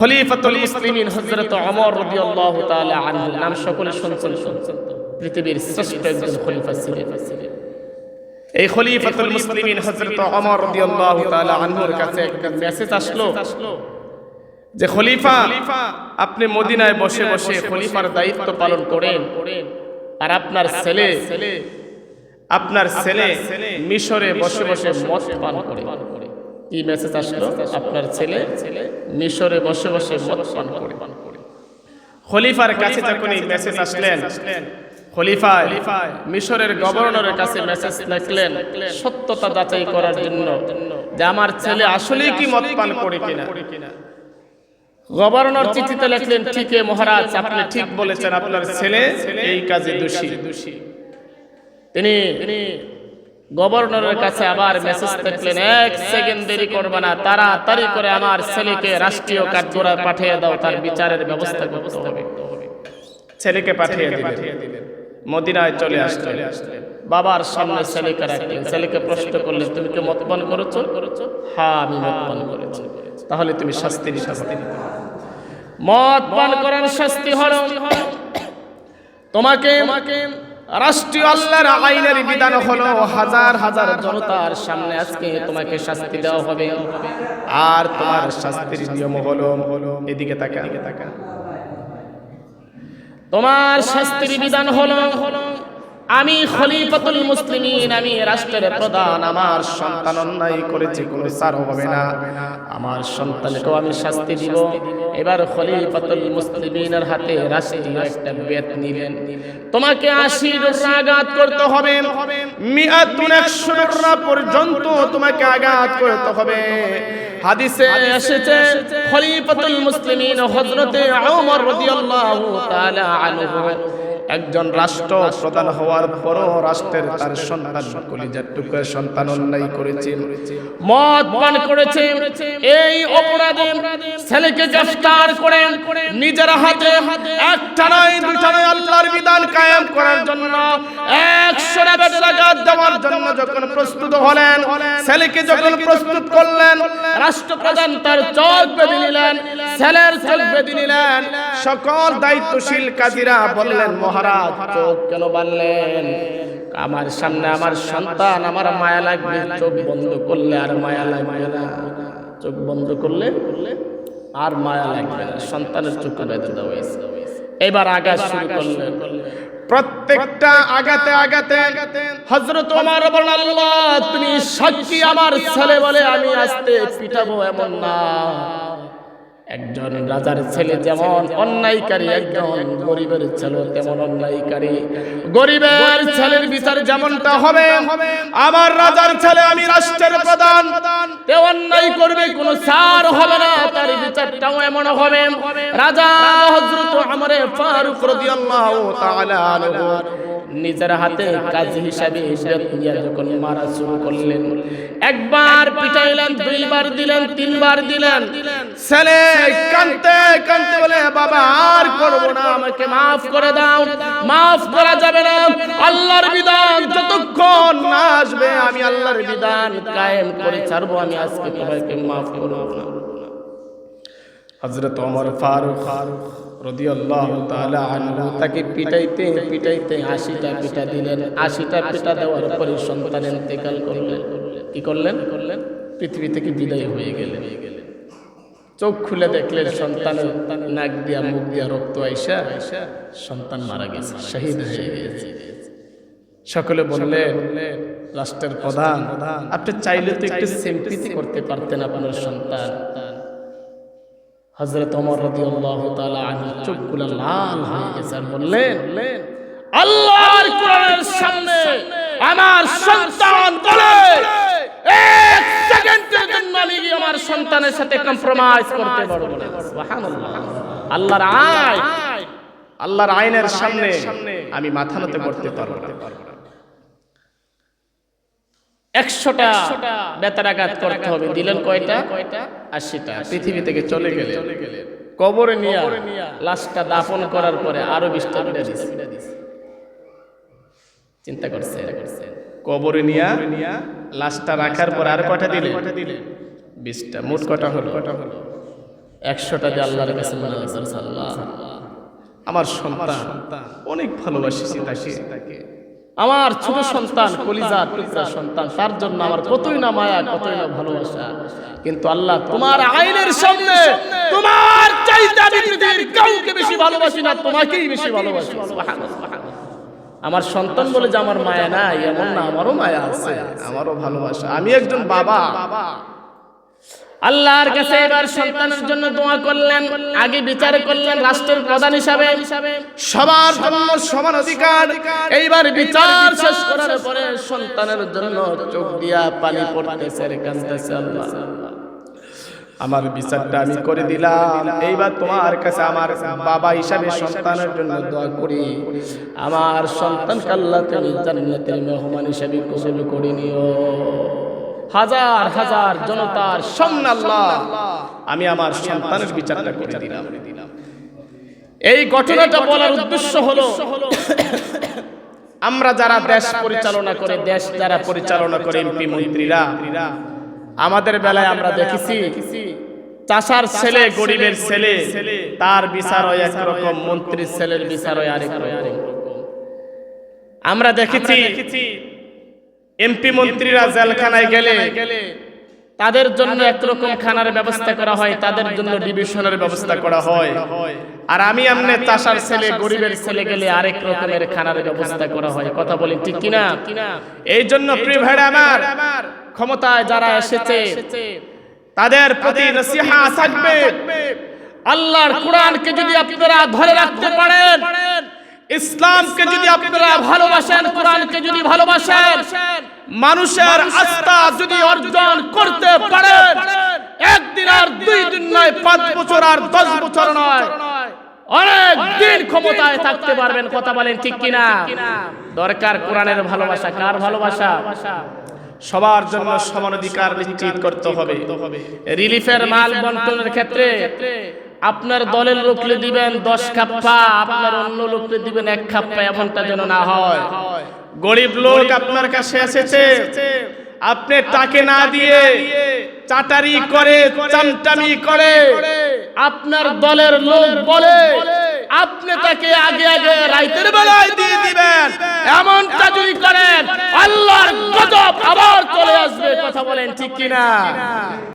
খলিফাতুল মুসলিমিন হযরত ওমর রাদিয়াল্লাহু তাআলা আনহু নাম সকলে শুনছেন পৃথিবীর শ্রেষ্ঠ একজন খলিফা ছিলেন। এই খলিফাতুল মুসলিমিন হযরত ওমর রাদিয়াল্লাহু তাআলা আনহুর কাছে একটা মেসেজ আসলো যে খলিফা, আপনি মদিনায় বসে বসে খলিফার দায়িত্ব পালন করেন, আর আপনার ছেলে মিশরে বসে বসে মদ পান করে। কি মেসেজ আসলো? আপনার ছেলে মিশরে বসে বসে মদ পান করে। খলিফার কাছে যখন এই মেসেজ আসলেন, খলিফা মিশরের গভর্নরের কাছে মেসেজ লিখলেন সত্যতা যাচাই করার জন্য যে আমার ছেলে আসলেই কি মদ পান করে কিনা। গভর্নর চিঠিতে লিখলেন, ঠিক মহারাজ, আপনি ঠিক বলেছেন, আপনার ছেলে এই কাজে দোষী। তিনি গভর্নরের কাছে আবার মেসেজ লিখলেন, এক সেকেন্ড দেরি করবে না, তাড়াতাড়ি করে আমার ছেলেকে রাষ্ট্রীয় কাঠগড়ায় পাঠিয়ে দাও, তার বিচারের ব্যবস্থা করতে হবে। ছেলেকে পাঠিয়ে দিলেন, মদিনায় চলে আসলেন, বাবার সামনে ছেলেকে রাখলেন, ছেলেকে প্রশ্ন করলেন, তুমি কি মদ পান করেছো? হ্যাঁ, আমি মদ পান করেছি। তাহলে তুমি শাস্তি নিতে হবে। মদ পান করার শাস্তি হলো তোমাকে রাষ্ট্রীয় আল্লাহর আইনের বিধান হলো হাজার হাজার জনতার সামনে আজকে তোমাকে শাস্তি দেওয়া হবে। আর তোমার শাস্তির নিয়ম হলো, এদিকে তাকা, তোমার শাস্তির বিধান হলো, আমি খলিফাতুল মুসলিমিন, আমি রাষ্ট্রের প্রধান, আমার সন্তান অন্যায় করেছে, কোনো ছাড় হবে না, আমার সন্তানকেও আমি শাস্তি দিব। এবার খলিফাতুল মুসলিমিনের হাতে রাষ্ট্রীয় একটা বেত নিলেন, তোমাকে 80 ডোরা আঘাত করতে হবে, 100 ডোরা পর্যন্ত তোমাকে আঘাত করতে হবে। হাদিসে এসেছে খলিফাতুল মুসলিমিন হযরতে ওমর রাদিয়াল্লাহু তাআলা আনহু একজন রাষ্ট্র প্রধান হওয়ার পরও রাষ্ট্রের তার সন্তান কলিজার টুকরা সন্তান অন্যায় করেছে, মদ পান করেছে, এই অপরাধে ছেলেকে গ্রেফতার করে নিজের হাতে একটা নয় দুইটা নয় আল্লাহর বিধান কায়েম করার জন্য 100 আঘাত দেওয়ার জন্য যখন প্রস্তুত হলেন, ছেলেকে যখন প্রস্তুত করলেন, রাষ্ট্রপ্রধান তার চোখ বেঁধে নিলেন, ছেলের চোখ বেঁধে নিলেন। সকল দায়িত্বশীল কাজীরা বললেন, মহারাজ চোখ কেন বাঁধলেন? আমার সামনে আমার সন্তান, আমার মায়া লাগবে, চোখ বন্ধ করলে আর মায়া লাগবে না, চোখ বন্ধ করলে আর মায়া লাগবে না, সন্তানের চোখ বেঁধে দেওয়া হয়েছে। এবার আঘাত শুরু করলেন, প্রত্যেকটা আঘাতে হযরত ওমর বলেন, আল্লাহ তুমি সাক্ষী, আমার ছেলে বলে আমি আস্তে পিটাবো এমন না। একজন রাজার ছেলে যেমন অন্যায়কারী, একজন গরিবের ছেলে তেমন অন্যায়কারী। গরিবের ছেলের বিচার যেমনটা হবে, আমার রাজার ছেলে, আমি রাষ্ট্রের প্রধান, তে অন্যায় করবে, কোনো ছাড় হবে না, তার বিচারটাও এমন হবে। রাজা হযরত ওমর ফারুক রাদিয়াল্লাহু তাআলা আনহু নিজের হাতে কাজ হিসাবে বেত নিয়ে যখন মারা শুরু করলেন, একবার পিটাইলেন, দুইবার দিলেন, তিনবার দিলেন। ছেলে কাঁদতে কাঁদতে বলে, বাবা আর করব না, আমাকে মাফ করে দাও। মাফ করা যাবে না, আল্লাহর বিধান যতক্ষণ না আসবে আমি আল্লাহর বিধান কায়েম করে ছাড়বো, আমি আজকে তোমাকে মাফ করব না। হযরত ওমর ফারুক রাদিয়াল্লাহু তাআলা আনহু তাকে পিটাইতে 80টা পিটা দিলেন। 80টা পিটা দেওয়ার পরে সন্তান ইন্তেকাল করলেন। কি করলেন? পৃথিবী থেকে বিদায় হয়ে গেলেন। চোখ খুলে দেখলেন সন্তানের নাক দিয়া মুখ দিয়া রক্ত আইসা সন্তান মারা গেছে, শহীদ হয়ে গেছে। সকলে বললেন, রাষ্ট্রের প্রধান, আপনি চাইলে তো একটু সিম্পথি করতে পারতেন আপনার সন্তান। হযরত ওমর রাদিয়াল্লাহু তাআলা আনহু চোখগুলো লাল হয়ে গেছে আর বললেন, আল্লাহর কোরআনের সামনে আমার সন্তান বলে এক সেকেন্ডের জন্য আমি আমার সন্তানের সাথে কম্প্রোমাইজ করতে পারবো না। সুবহানাল্লাহ, আল্লাহর আইনের সামনে আমি মাথা নত করতে পারবো না। 100টা বেতারাঘাত করতে হবে। দিলেন কয়টা? 80টা। পৃথিবী থেকে চলে গেলেন, কবরে নিয়ে লাশটা দাফন করার পরে আরো 20টা পিটা দিছে। চিন্তা করছে, কবরে নিয়ে লাশটা রাখার পর আর কয়টা দিলেন? 20টা। মোট কয়টা হলো? 100টা দিয়ে আল্লাহর কাছে মনে হয় আল্লাহ আমার সন্তান অনেক ভালোবাসি তাকে, আমার ছোট সন্তান কলিজার টুকরা সন্তান, তার জন্য আমার কতই না মায়া কতই না ভালোবাসা। কিন্তু আল্লাহ তোমার আইনের সামনে তোমার চাইতে আমি পৃথিবীর কাউকে বেশি ভালোবাসি না, তোমাকেই বেশি ভালোবাসি। সুবহানাল্লাহ। আমার সন্তান বলে যে আমার মায়া নাই এমন না, আমারও মায়া আছে, আমারও ভালোবাসা। আমি একজন বাবা, আল্লাহর কাছে এবার সন্তানের জন্য দোয়া করলেন, আগে বিচার করলেন রাষ্ট্রের প্রধান হিসাবে সবার জন্য সমান অধিকার। এইবার বিচার শেষ করার পরে সন্তানের জন্য চোখ দিয়া পানি পড়তেছে, কাঁদতেছে, আল্লাহ আমার বিচারটা আমি করে দিলাম, এইবার তোমার কাছে আমার বাবা হিসাবে সন্তানের জন্য দোয়া করি, আমার সন্তানকে আল্লাহ তুমি জান্নাতের মেহমান হিসাবে কবুল করে নিও। হাজার হাজার জনতার সামনে আল্লাহ আমি আমার সন্তানের বিচারটা করে দিলাম। এই ঘটনাটা বলার উদ্দেশ্য হলো আমরা যারা দেশ পরিচালনা করে, দেশ যারা পরিচালনা করে এমপি মন্ত্রীরা, আমাদের বেলায় আমরা দেখেছি চাষার ছেলে গরিবের ছেলে তার বিচার হয় একরকম, মন্ত্রীর ছেলের বিচার হয় আরেক রকম। আমরা দেখেছি এমপি মন্ত্রীরা জেলখানায় গেলে তাদের জন্য একরকম খানার ব্যবস্থা করা হয়, তাদের জন্য ডিভিশনের ব্যবস্থা করা হয়। আর আমি আমনে চাষার ছেলে গরিবের ছেলে গেলে আরেক রকমের খানার ব্যবস্থা করা হয়। কথা বলেন ঠিক কিনা? এই জন্য প্রিয় ভাইরা আমার, ক্ষমতায় যারা এসেছে তাদের প্রতি নসিহত থাকবে, আল্লাহর কোরআনকে যদি আপনারা ধরে রাখতে পারেন, ইসলামকে যদি আপনারা ভালোবাসেন, কোরআনকে যদি ভালোবাসেন, মানুষের আস্থা যদি অর্জন করতে পারেন, একদিন আর 2 দিন নয়, 5 বছর আর 10 বছর নয়, অনেক দিন ক্ষমতায় থাকতে পারবেন। কথা বলেন ঠিক কিনা? দরকার কোরআনের ভালোবাসা। কার ভালোবাসা? সবার জন্য সমান অধিকার নিশ্চিত করতে হবে। রিলিফের মাল বন্টনের ক্ষেত্রে আপনার দলের লোককে দিবেন 10 খাপ্পা, আপনার অন্য লোককে দিবেন 1 খাপ্পা, এমনটা যেন না হয়। গরিব লোক আপনার কাছে এসেছে, আপনি তাকে না দিয়ে চাটারি করে, চামটামি করে, আপনার দলের লোক বলে আপনি তাকে আগে আগে রাতের বেলায় দিয়ে দিবেন, এমনটা যদি করেন আল্লাহর গজব আবার চলে আসবে। কথা বলেন ঠিক কিনা?